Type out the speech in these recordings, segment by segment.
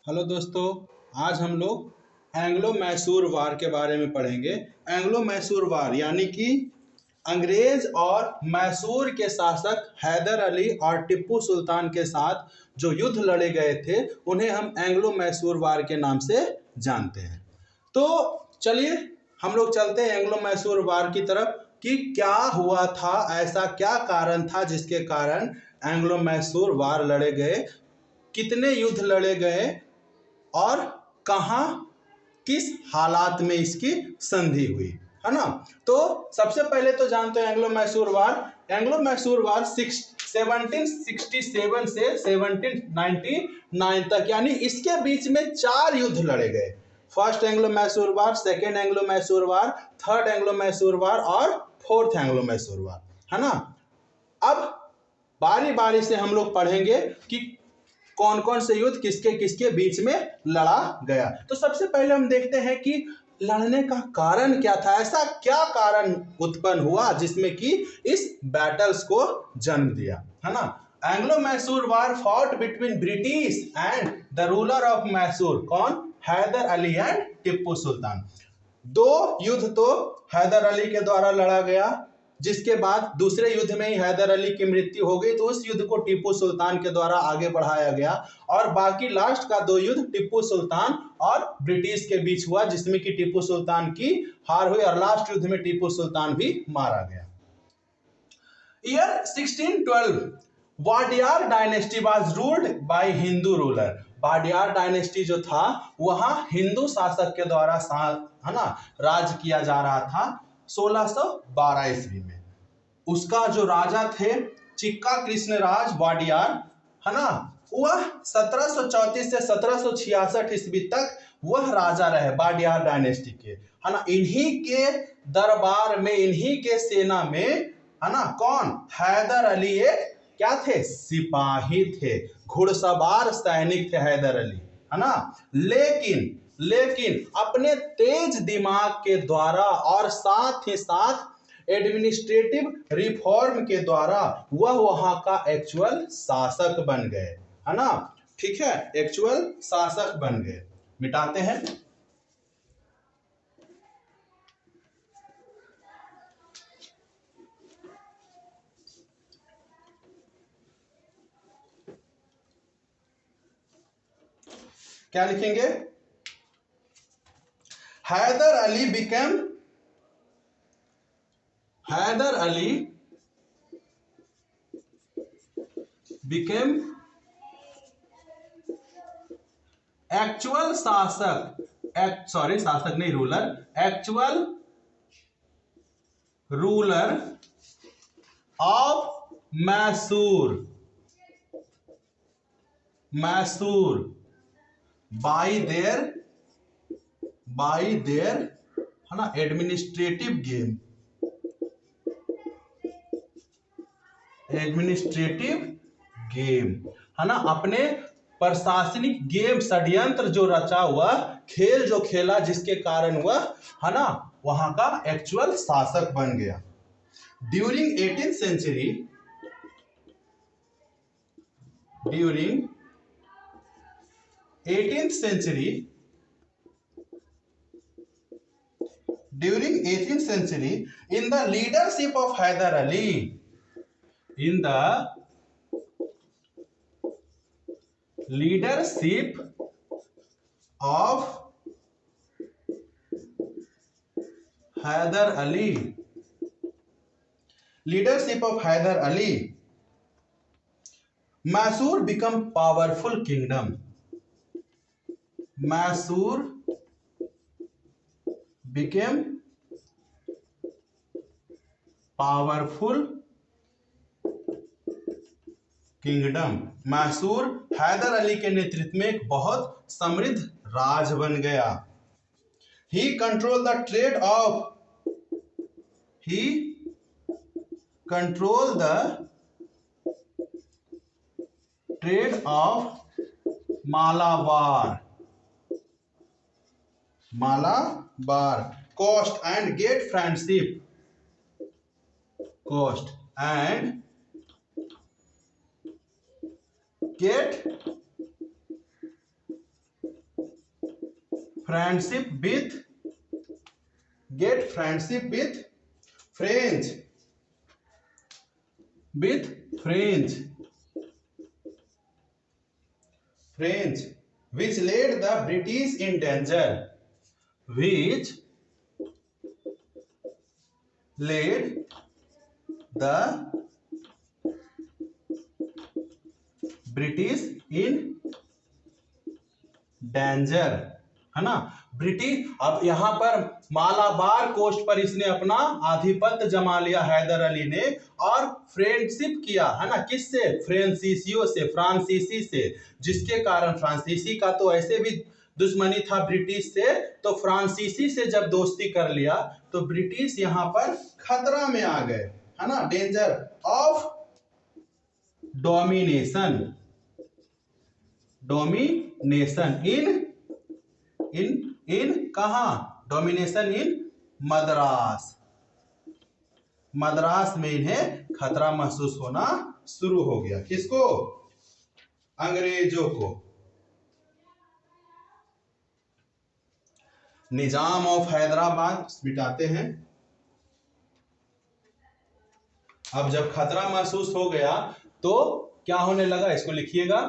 Hello दोस्तों। आज हम लोग एंग्लो मैसूर वार के बारे में पढ़ेंगे। एंग्लो मैसूर वार यानी कि अंग्रेज और मैसूर के शासक हैदर अली और टिप्पू सुल्तान के साथ जो युद्ध लड़े गए थे उन्हें हम एंग्लो मैसूर वार के नाम से जानते हैं। तो चलिए हम लोग चलते हैं एंग्लो मैसूर वार की तरफ कि क्या हुआ था, ऐसा क्या कारण था जिसके कारण एंग्लो मैसूर वार लड़े गए, कितने युद्ध लड़े गए और कहाँ किस हालात में इसकी संधि हुई, है ना। तो सबसे पहले तो जानते हैं एंग्लो मैसूर वार। एंग्लो मैसूर वार 1767 से 1799 तक, यानी इसके बीच में 4 युद्ध लड़े गए। फर्स्ट एंग्लो मैसूर वार, सेकेंड एंग्लो मैसूर वार, थर्ड एंग्लो मैसूर वार और फोर्थ एंग्लो मैसूर वार, है ना। अब बारी बारी से हम लोग पढ़ेंगे कि कौन कौन से युद्ध किसके किसके बीच में लड़ा गया। तो सबसे पहले हम देखते हैं कि लड़ने का कारण क्या था, ऐसा क्या कारण उत्पन्न हुआ जिसमें कि इस बैटल्स को जन्म दिया, है ना। Anglo Mysore war fought between British and the ruler of Mysore, कौन? हैदर अली एंड टिप्पू सुल्तान। 2 युद्ध तो हैदर अली के द्वारा लड़ा गया, जिसके बाद दूसरे युद्ध में ही हैदर अली की मृत्यु हो गई, तो उस युद्ध को टिप्पू सुल्तान के द्वारा आगे बढ़ाया गया। और बाकी लास्ट का 2 युद्ध टिप्पू सुल्तान और ब्रिटिश के बीच हुआ, जिसमें कि टिप्पू सुल्तान की हार हुई और लास्ट युद्ध में टिप्पू सुल्तान भी मारा गया। Year 1612 Wadiyar dynasty was ruled by Hindu ruler. Wadiyar dynasty जो था वहां हिंदू शासक के द्वारा है ना राज किया जा रहा था 1612 ईस्वी में। उसका जो राजा थे चिक्का कृष्ण राज वाडियार, है ना, वह 1734 से 1766 ईस्वी तक वह राजा रहे वाडियार डायनेस्टी के, है ना। इन्हीं के दरबार में, इन्हीं के सेना में, है ना, कौन? हैदर अली एक क्या थे? सिपाही थे, घुड़सवार सैनिक थे हैदर अली, है ना। लेकिन लेकिन अपने तेज दिमाग के द्वारा और साथ ही साथ एडमिनिस्ट्रेटिव रिफॉर्म के द्वारा वह वहां का एक्चुअल शासक बन गए, है ना। ठीक है, एक्चुअल शासक बन गए। मिटाते हैं। क्या लिखेंगे? Hyder Ali became Hyder Ali became actual शासक, सॉरी शासक नहीं, ruler, actual ruler of Mysore, Mysore by their, है ना, एडमिनिस्ट्रेटिव गेम, है ना, अपने प्रशासनिक गेम, षड्यंत्र जो रचा हुआ, खेल जो खेला, जिसके कारण वह, है ना, वहां का एक्चुअल शासक बन गया। During 18th century, during 18th century, during 18th century, in the leadership of Hyder Ali, in the leadership of Hyder Ali, leadership of Hyder Ali, Mysore become powerful kingdom. Mysore became powerful kingdom. Mysore Hyder Ali के नेतृत्व में एक बहुत समृद्ध राज बन गया। He control the trade of he control the trade of Malabar, Malabar coast and get friendship, coast and get friendship with get friendship French with French which laid the British in danger, which laid the British in danger, है ना। British, अब यहां पर Malabar coast पर इसने अपना आधिपत्य जमा लिया हैदर अली ने, और फ्रेंडशिप किया, है ना, किससे, फ्रांसीसियों से, फ्रांसीसी से, जिसके कारण फ्रांसीसी का तो ऐसे भी दुश्मनी था ब्रिटिश से, तो फ्रांसीसी से जब दोस्ती कर लिया तो ब्रिटिश यहां पर खतरा में आ गए, है ना, डेंजर ऑफ डोमिनेशन इन कहा, डोमिनेशन इन मद्रास में इन्हें खतरा महसूस होना शुरू हो गया। किसको, अंग्रेजों को। निजाम ऑफ हैदराबाद मिटाते हैं। अब जब खतरा महसूस हो गया तो क्या होने लगा, इसको लिखिएगा,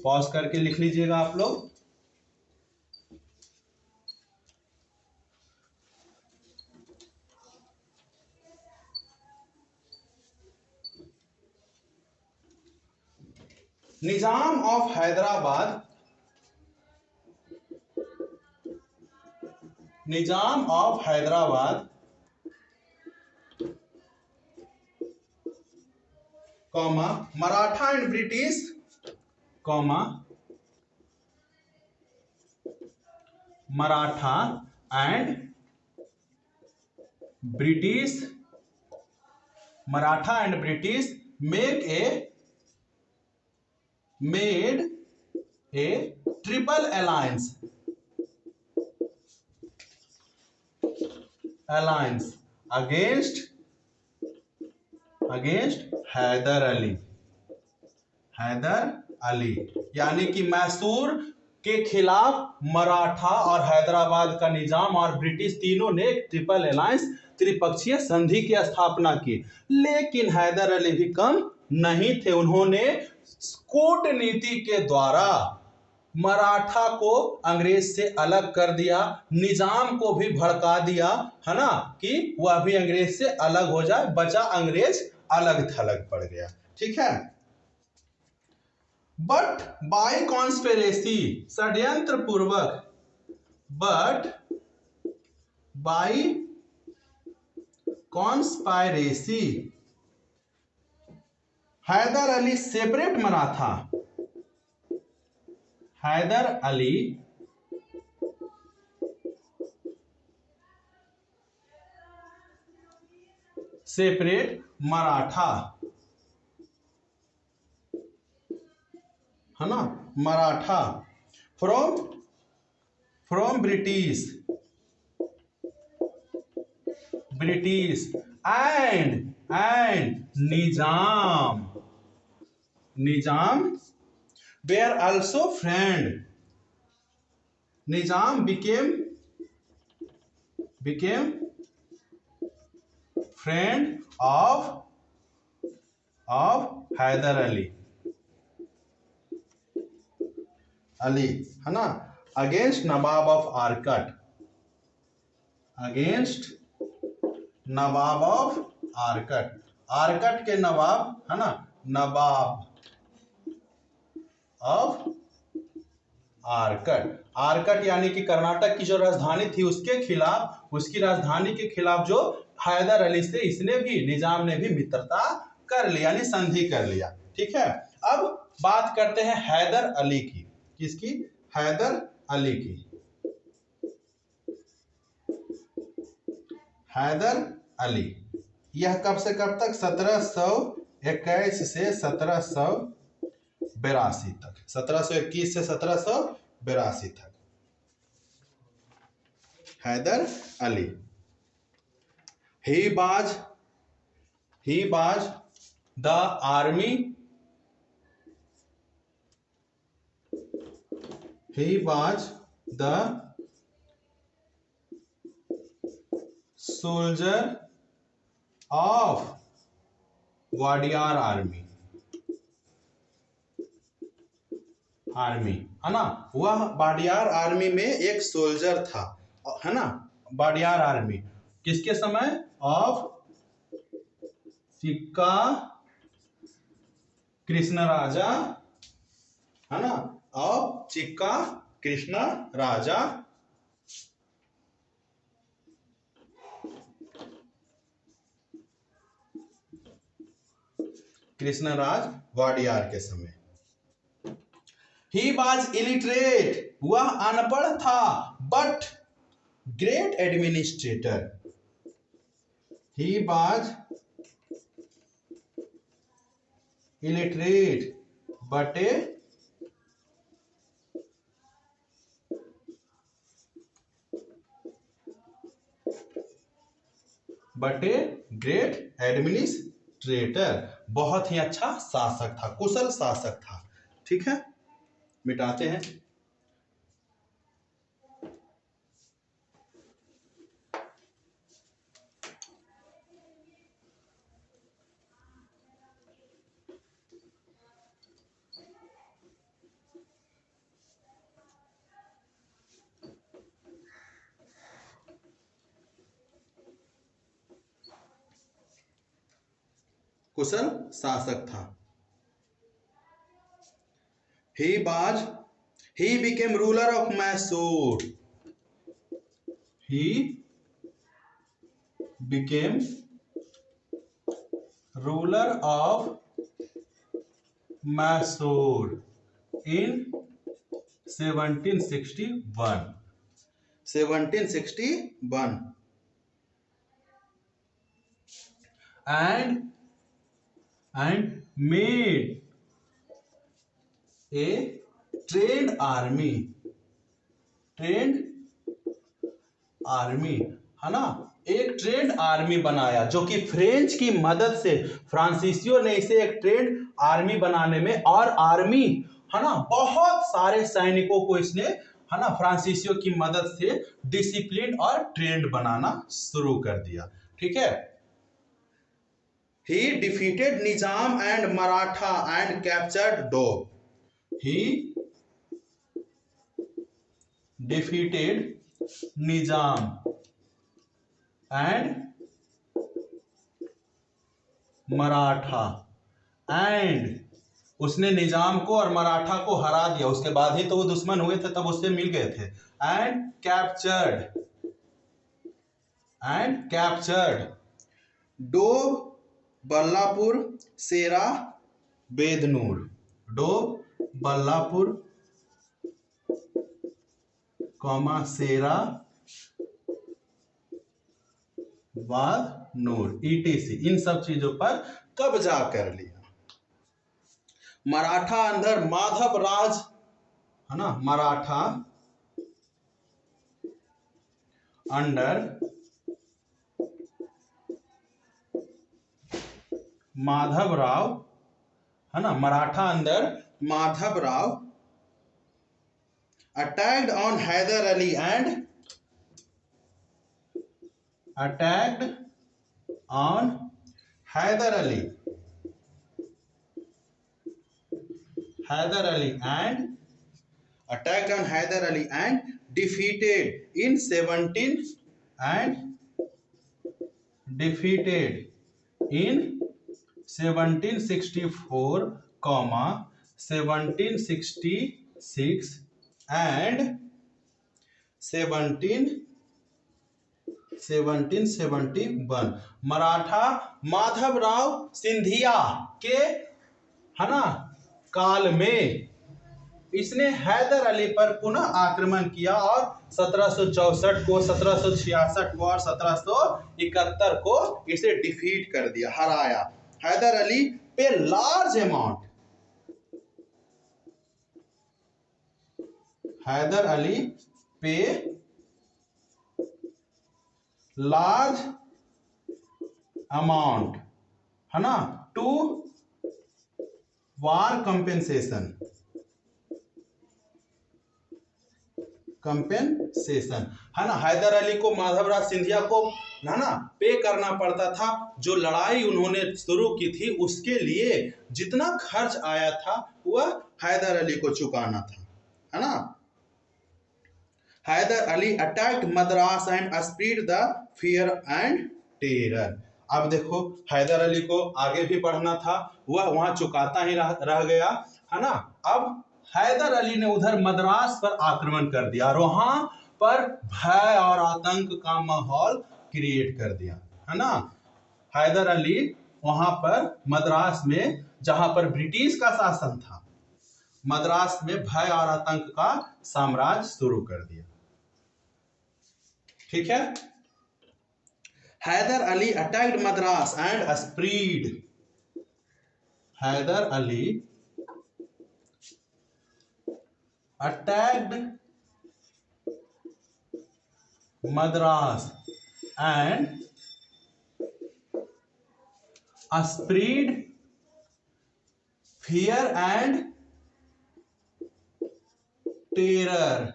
पॉज करके लिख लीजिएगा आप लोग। Nizam of Hyderabad, comma Maratha and British, comma Maratha and British made a triple alliance against Hyder Ali, यानी कि मैसूर के खिलाफ मराठा और हैदराबाद का निजाम और ब्रिटिश तीनों ने एक ट्रिपल अलायंस, त्रिपक्षीय संधि की स्थापना की। लेकिन हैदर अली भी कम नहीं थे, उन्होंने कूटनीति के द्वारा मराठा को अंग्रेज से अलग कर दिया, निजाम को भी भड़का दिया, है ना, कि वह भी अंग्रेज से अलग हो जाए, बचा अंग्रेज अलग थलग पड़ गया। ठीक है। बट बाय कॉन्स्पिरेसी, षड्यंत्र पूर्वक, but by conspiracy, Hyder Ali separate मना था, हैदर अली सेपरेट मराठा, है ना, Maratha from British and Nizam were also friend, Nizam became friend of Hyder Ali, है ना, against Nawab of Arcot, Arcot के नवाब, है ना, नवाब ऑफ आरकट यानी कि कर्नाटक की जो राजधानी थी उसके खिलाफ, उसकी राजधानी के खिलाफ जो हैदर अली से इसने भी, निजाम ने भी मित्रता कर लिया, यानी संधि कर लिया। ठीक है। अब बात करते हैं हैदर अली की, किसकी, हैदर अली की। हैदर अली यह कब से कब तक, 1721 से 1782 तक, 1721 से 1782 तक Hyder Ali. He was the army, he was the soldier of Wadiyar army है ना। वह वाडियार आर्मी में एक सोल्जर था, है ना। वाडियार आर्मी किसके समय? ऑफ चिक्का कृष्ण राजा, है ना। ऑफ चिक्का कृष्ण राजा कृष्णराज वाडियार के समय। ही वॉज इलिटरेट, वह अनपढ़ था, but great administrator. He was illiterate but a great administrator, बहुत ही अच्छा शासक था, कुशल शासक था। ठीक है, मिटाते हैं। कुशल शासक था। he became ruler of Mysore. He became ruler of Mysore in 1761. 1761 and made a trained army है ना। एक ट्रेंड आर्मी बनाया, जो कि फ्रेंच की मदद से फ्रांसीसियों ने इसे एक ट्रेंड आर्मी बनाने में, और आर्मी है ना, बहुत सारे सैनिकों को इसने, है ना, फ्रांसीसियों की मदद से डिसिप्लिन और ट्रेंड बनाना शुरू कर दिया। ठीक है। He defeated Nizam and Maratha and captured Dod. He defeated Nizam and Maratha, and उसने निजाम को और मराठा को हरा दिया, उसके बाद ही तो वो दुश्मन हुए थे, तब उससे मिल गए थे। And captured Dod, Ballapur, Sera, Bednur. Dod, Ballapur, Sera, Nur, ETC, इन सब चीजों पर कब्जा कर लिया। मराठा अंदर माधव राज, है ना, मराठा अंडर माधव राव, है ना, मराठा अंदर Madhav Rao attacked on Hyder Ali and attacked on Hyder Ali and defeated in 1764, 1766 and 1771। Maratha Madhav Rao Scindia के, है ना, काल में इसने हैदर अली पर पुनः आक्रमण किया और 1764 को, 1766 को और 1771 को इसे डिफीट कर दिया, हराया। हैदर अली पे लार्ज अमाउंट, हैदर अली पे लार्ज अमाउंट, है ना, टू वार कंपेंसेशन कंपेंसेशन, है ना। हैदर अली को माधवराज सिंधिया को, है ना, पे करना पड़ता था। जो लड़ाई उन्होंने शुरू की थी उसके लिए जितना खर्च आया था वह हैदर अली को चुकाना था, है ना। Hyder Ali attacked Madras and spread the fear and terror. अब देखो हैदर अली को आगे भी बढ़ना था, वह वहां चुकाता ही रह गया, है ना। अब हैदर अली ने उधर मद्रास पर आक्रमण कर दिया और वहां पर भय और आतंक का माहौल क्रिएट कर दिया, है ना। हैदर अली वहां पर मद्रास में, जहां पर ब्रिटिश का शासन था, मद्रास में भय और आतंक का साम्राज्य शुरू कर दिया। ठीक है। Hyder Ali attacked Madras and spread, Hyder Ali attacked Madras and spread fear and terror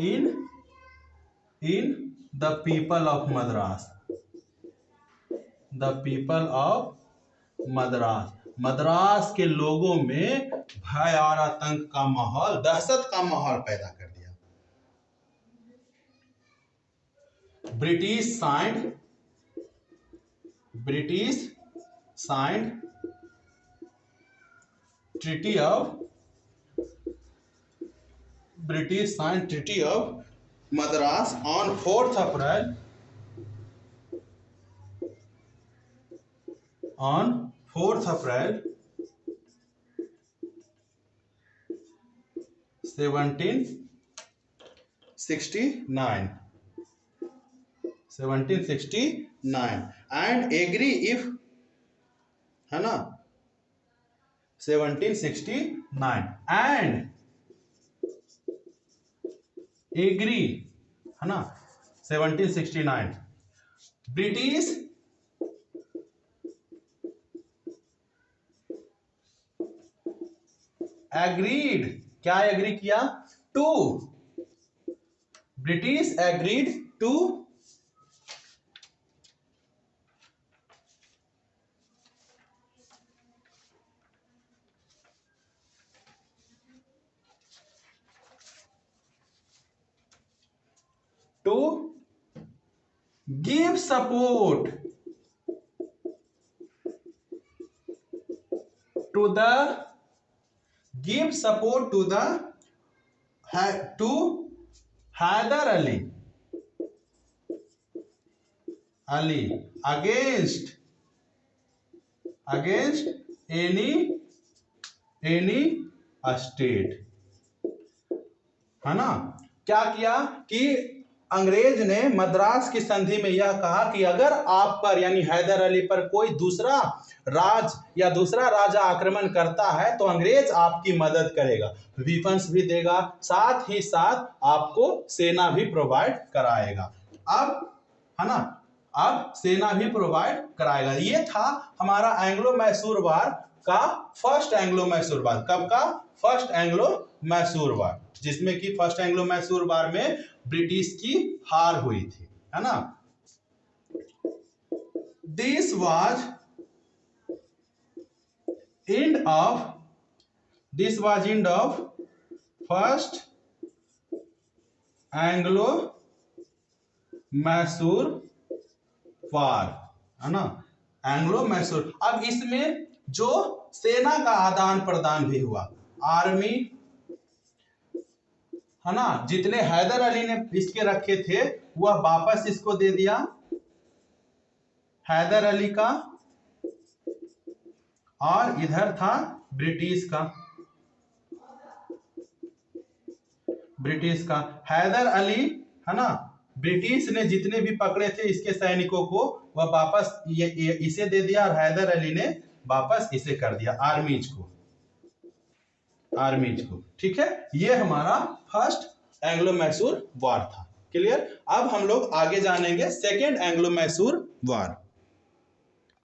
in the people of Madras. The people of Madras, Madras के लोगों में भय और आतंक का माहौल, दहशत का माहौल पैदा कर दिया। British signed treaty of Madras on 4 April 1769 and agree if, है ना, 1769 and agree, है ना, 1769 ब्रिटिश एग्रीड, क्या एग्री किया, to, British agreed to give support to Hyder Ali against any state, है ना। क्या किया कि अंग्रेज ने मद्रास की संधि में यह कहा कि अगर आप पर, यानी हैदर अली पर, कोई दूसरा राज या दूसरा राजा आक्रमण करता है तो अंग्रेज आपकी मदद करेगा, वेपन्स भी देगा, साथ ही साथ आपको सेना भी प्रोवाइड कराएगा। अब, है ना, अब सेना भी प्रोवाइड कराएगा। ये था हमारा एंग्लो मैसूर वार का फर्स्ट एंग्लो मैसूर वार। कब का? फर्स्ट एंग्लो मैसूर वार, जिसमें कि फर्स्ट एंग्लो मैसूर वार में ब्रिटिश की हार हुई थी, है ना। This was end of first Anglo Mysore war, है ना, एंग्लो मैसूर। अब इसमें जो सेना का आदान प्रदान भी हुआ, आर्मी, है ना, जितने हैदर अली ने इसके रखे थे वह वापस इसको दे दिया हैदर अली का, और इधर था ब्रिटिश का हैदर अली, है ना, ब्रिटिश ने जितने भी पकड़े थे इसके सैनिकों को वह वापस इसे दे दिया, और हैदर अली ने वापस इसे कर दिया, आर्मीज को। ठीक है, ये हमारा फर्स्ट एंग्लो मैसूर वार था। क्लियर। अब हम लोग आगे जानेंगे सेकेंड एंग्लो मैसूर वार।